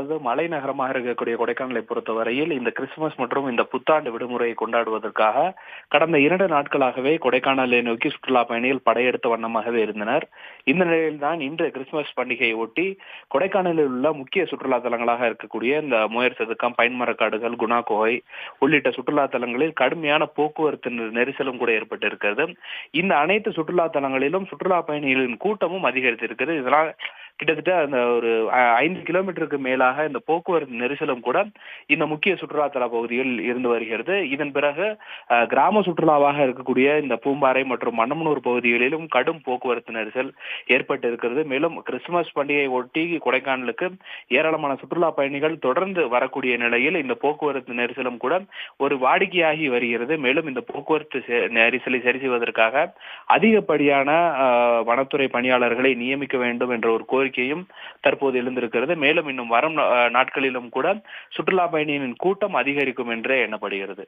அதாவது மலை நகரமாக இருக்கக்கூடிய கொடைக்கானலை பொறுத்தவரையில் இந்த கிறிஸ்துமஸ் மற்றும் இந்த புத்தாண்டு விடுமுறையை கொண்டாடுவதற்காக கடந்த 2 நாட்களாகவே கொடைக்கானலை நோக்கி சுற்றுலா பயணிகள் படையெடுத்த வண்ணமாகவே இருந்தனர். இந்த நிலையில்தான் இன்று கிறிஸ்துமஸ் பண்டிகையை ஒட்டி கொடைக்கானலில் உள்ள முக்கிய சுற்றுலா தலங்களாக இருக்கக்கூடிய இந்த முயர் சதுக்கம், பைன்மரக்காடுகள், குணா குகை உள்ளிட்ட சுற்றுலா தலங்களில் கடுமையான போக்குவரத்து நெரிசலும் கூட ஏற்பட்டிருக்கிறது. இந்த அனைத்து சுற்றுலா தலங்களிலும் சுற்றுலா பயணிகளின் கூட்டமும் அதிகரித்திருக்கிறது. இதனால் கிட்டத்தட்ட அந்த ஒரு 5 கிலோமீட்டருக்கு மேலாக இந்த போக்குவரத்து நெரிசலும் கூட இந்த முக்கிய சுற்றுலாத்தல பகுதியில் இருந்து வருகிறது. இதன் பிறகு கிராம சுற்றுலாவாக இருக்கக்கூடிய இந்த பூம்பாறை மற்றும் மன்னமனூர் பகுதிகளிலும் கடும் போக்குவரத்து நெரிசல் ஏற்பட்டு இருக்கிறது. மேலும் கிறிஸ்துமஸ் பண்டிகையை ஒட்டி கொடைக்கானலுக்கு ஏராளமான சுற்றுலா பயணிகள் தொடர்ந்து வரக்கூடிய நிலையில் இந்த போக்குவரத்து நெரிசலும் கூட ஒரு வாடிக்கையாகி வருகிறது. மேலும் இந்த போக்குவரத்து நெரிசலை சரி செய்வதற்காக அதிகப்படியான வனத்துறை பணியாளர்களை நியமிக்க வேண்டும் என்ற ஒரு கோரிக்கையும் தற்போது எழுந்திருக்கிறது. மேலும் இன்னும் வரும் நாட்களிலும் கூட சுற்றுலா பயணிகளின் கூட்டம் அதிகரிக்கும் என்றே எண்ணப்படுகிறது.